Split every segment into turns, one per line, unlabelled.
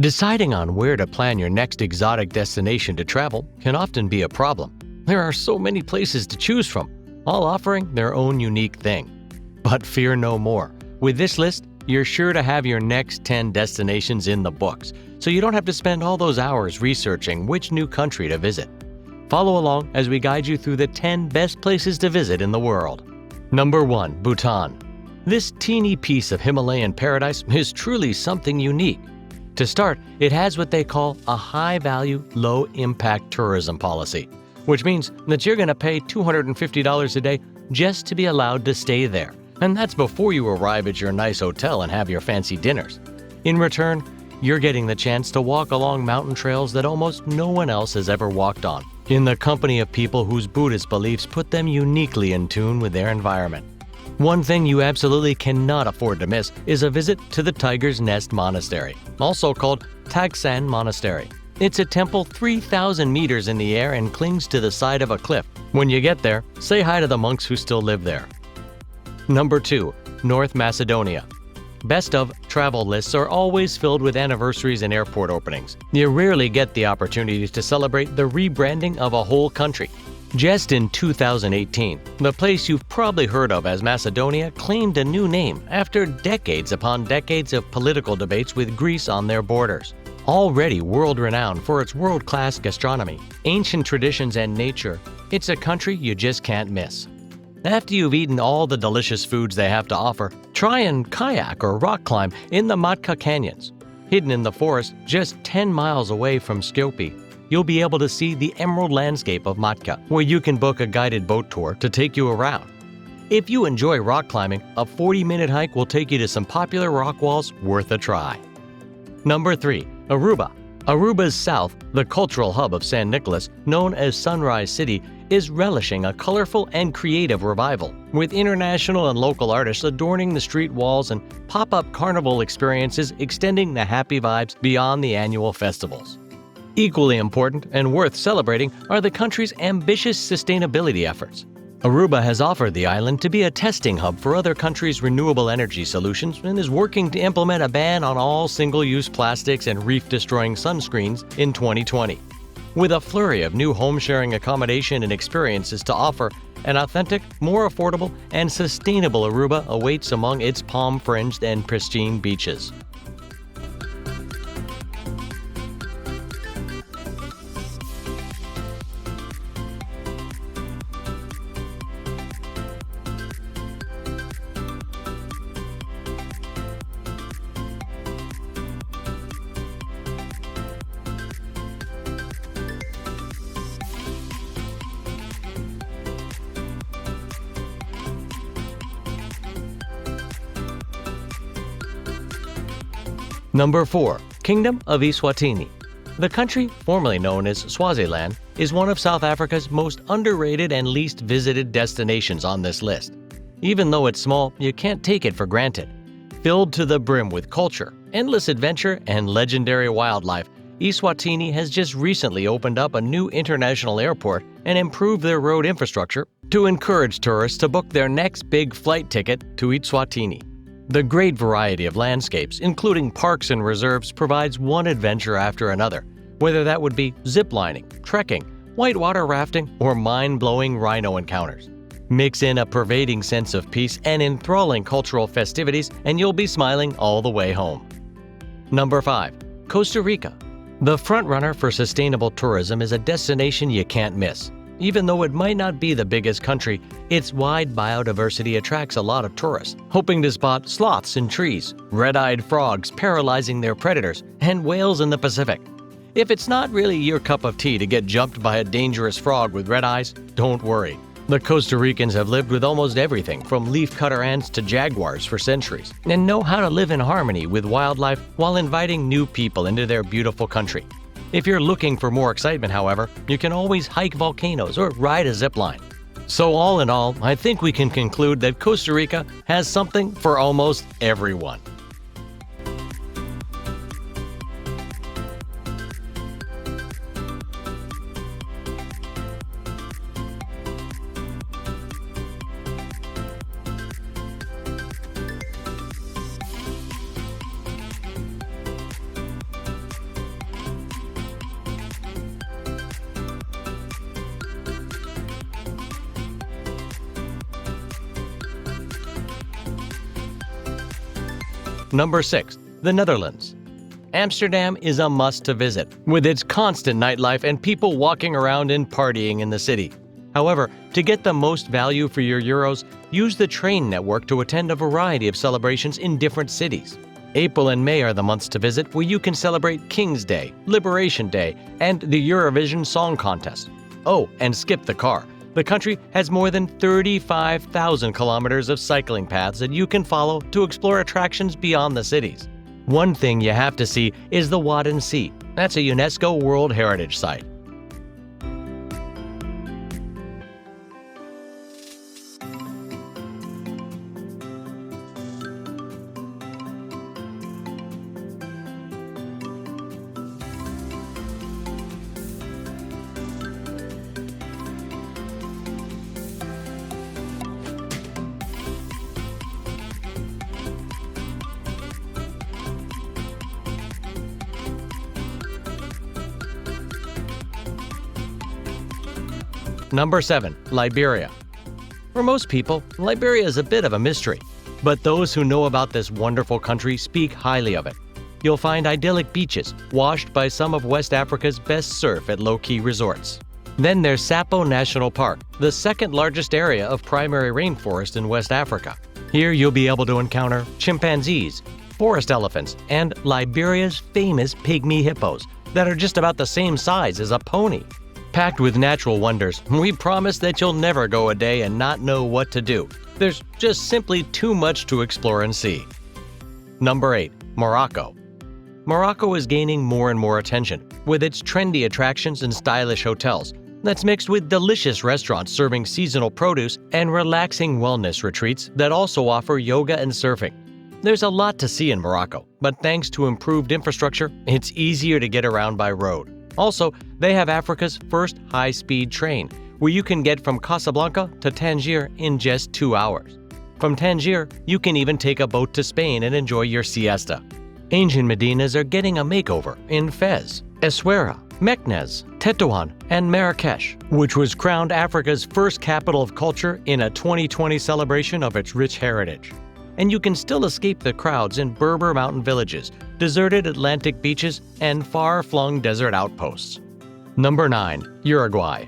Deciding on where to plan your next exotic destination to travel can often be a problem. There are so many places to choose from, all offering their own unique thing. But fear no more. With this list, you're sure to have your next 10 destinations in the books, so you don't have to spend all those hours researching which new country to visit. Follow along as we guide you through the 10 best places to visit in the world. Number 1. Bhutan. This teeny piece of Himalayan paradise is truly something unique. To start, it has what they call a high-value, low-impact tourism policy, which means that you're going to pay $250 a day just to be allowed to stay there. And that's before you arrive at your nice hotel and have your fancy dinners. In return, you're getting the chance to walk along mountain trails that almost no one else has ever walked on, in the company of people whose Buddhist beliefs put them uniquely in tune with their environment. One thing you absolutely cannot afford to miss is a visit to the Tiger's Nest Monastery, also called Tagsan Monastery. It's a temple 3,000 meters in the air and clings to the side of a cliff. When you get there, say hi to the monks who still live there. Number 2. North Macedonia. Best of travel lists are always filled with anniversaries and airport openings. You rarely get the opportunity to celebrate the rebranding of a whole country. Just in 2018, the place you've probably heard of as Macedonia claimed a new name after decades upon decades of political debates with Greece on their borders. Already world-renowned for its world-class gastronomy, ancient traditions, and nature, it's a country you just can't miss. After you've eaten all the delicious foods they have to offer, try and kayak or rock climb in the Matka Canyons. Hidden in the forest just 10 miles away from Skopje, you'll be able to see the emerald landscape of Matka, where you can book a guided boat tour to take you around. If you enjoy rock climbing, a 40-minute hike will take you to some popular rock walls worth a try. Number 3. Aruba. Aruba's south, the cultural hub of San Nicolas, known as Sunrise City, is relishing a colorful and creative revival, with international and local artists adorning the street walls and pop-up carnival experiences extending the happy vibes beyond the annual festivals. Equally important and worth celebrating are the country's ambitious sustainability efforts. Aruba has offered the island to be a testing hub for other countries' renewable energy solutions and is working to implement a ban on all single-use plastics and reef-destroying sunscreens in 2020. With a flurry of new home-sharing accommodation and experiences to offer, an authentic, more affordable, and sustainable Aruba awaits among its palm-fringed and pristine beaches. Number 4. Kingdom of Eswatini. The country, formerly known as Swaziland, is one of South Africa's most underrated and least visited destinations on this list. Even though it's small, you can't take it for granted. Filled to the brim with culture, endless adventure, and legendary wildlife, Eswatini has just recently opened up a new international airport and improved their road infrastructure to encourage tourists to book their next big flight ticket to Eswatini. The great variety of landscapes, including parks and reserves, provides one adventure after another, whether that would be ziplining, trekking, whitewater rafting, or mind-blowing rhino encounters. Mix in a pervading sense of peace and enthralling cultural festivities, and you'll be smiling all the way home. Number 5. Costa Rica. The frontrunner for sustainable tourism is a destination you can't miss. Even though it might not be the biggest country, its wide biodiversity attracts a lot of tourists, hoping to spot sloths in trees, red-eyed frogs paralyzing their predators, and whales in the Pacific. If it's not really your cup of tea to get jumped by a dangerous frog with red eyes, don't worry. The Costa Ricans have lived with almost everything from leafcutter ants to jaguars for centuries, and know how to live in harmony with wildlife while inviting new people into their beautiful country. If you're looking for more excitement, however, you can always hike volcanoes or ride a zip line. So all in all, I think we can conclude that Costa Rica has something for almost everyone. Number 6. The Netherlands. Amsterdam is a must to visit, with its constant nightlife and people walking around and partying in the city. However, to get the most value for your euros, use the train network to attend a variety of celebrations in different cities. April and May are the months to visit where you can celebrate King's Day, Liberation Day, and the Eurovision Song Contest. Oh, and skip the car. The country has more than 35,000 kilometers of cycling paths that you can follow to explore attractions beyond the cities. One thing you have to see is the Wadden Sea. That's a UNESCO World Heritage Site. Number 7. Liberia. For most people, Liberia is a bit of a mystery, but those who know about this wonderful country speak highly of it. You'll find idyllic beaches, washed by some of West Africa's best surf at low-key resorts. Then there's Sapo National Park, the second largest area of primary rainforest in West Africa. Here you'll be able to encounter chimpanzees, forest elephants, and Liberia's famous pygmy hippos that are just about the same size as a pony. Packed with natural wonders, we promise that you'll never go a day and not know what to do. There's just simply too much to explore and see. Number 8. Morocco. Morocco is gaining more and more attention, with its trendy attractions and stylish hotels that's mixed with delicious restaurants serving seasonal produce and relaxing wellness retreats that also offer yoga and surfing. There's a lot to see in Morocco, but thanks to improved infrastructure, it's easier to get around by road. Also, they have Africa's first high-speed train, where you can get from Casablanca to Tangier in just 2 hours. From Tangier, you can even take a boat to Spain and enjoy your siesta. Ancient Medinas are getting a makeover in Fez, Essaouira, Meknes, Tétouan, and Marrakech, which was crowned Africa's first capital of culture in a 2020 celebration of its rich heritage. And you can still escape the crowds in Berber mountain villages, deserted Atlantic beaches, and far-flung desert outposts. Number 9. Uruguay.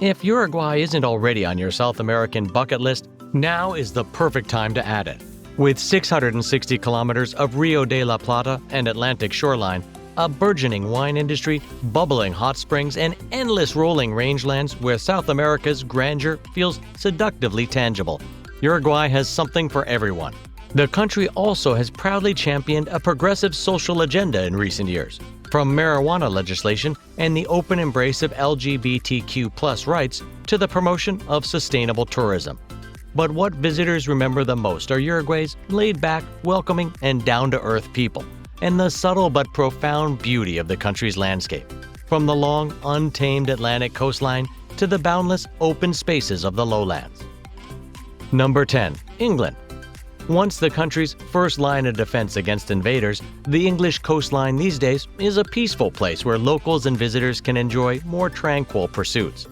If Uruguay isn't already on your South American bucket list, now is the perfect time to add it. With 660 kilometers of Rio de la Plata and Atlantic shoreline, a burgeoning wine industry, bubbling hot springs, and endless rolling rangelands where South America's grandeur feels seductively tangible, Uruguay has something for everyone. The country also has proudly championed a progressive social agenda in recent years, from marijuana legislation and the open embrace of LGBTQ+ rights to the promotion of sustainable tourism. But what visitors remember the most are Uruguay's laid-back, welcoming, and down-to-earth people, and the subtle but profound beauty of the country's landscape, from the long, untamed Atlantic coastline to the boundless open spaces of the lowlands. Number 10. England. Once the country's first line of defense against invaders, the English coastline these days is a peaceful place where locals and visitors can enjoy more tranquil pursuits.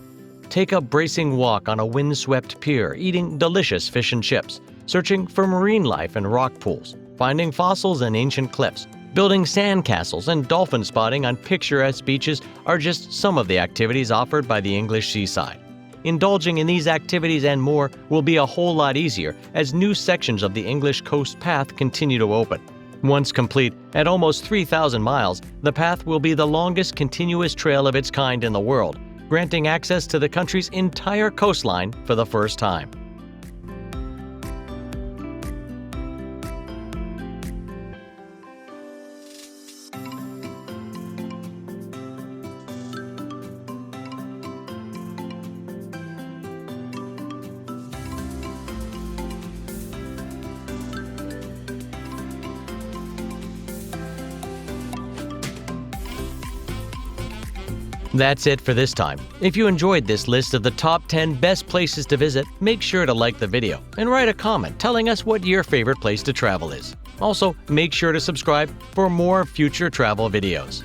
Take a bracing walk on a windswept pier, eating delicious fish and chips, searching for marine life and rock pools, finding fossils in ancient cliffs, building sandcastles, and dolphin spotting on picturesque beaches are just some of the activities offered by the English seaside. Indulging in these activities and more will be a whole lot easier as new sections of the English Coast Path continue to open. Once complete, at almost 3,000 miles, the path will be the longest continuous trail of its kind in the world, granting access to the country's entire coastline for the first time. That's it for this time. If you enjoyed this list of the top 10 best places to visit, make sure to like the video and write a comment telling us what your favorite place to travel is. Also, make sure to subscribe for more future travel videos.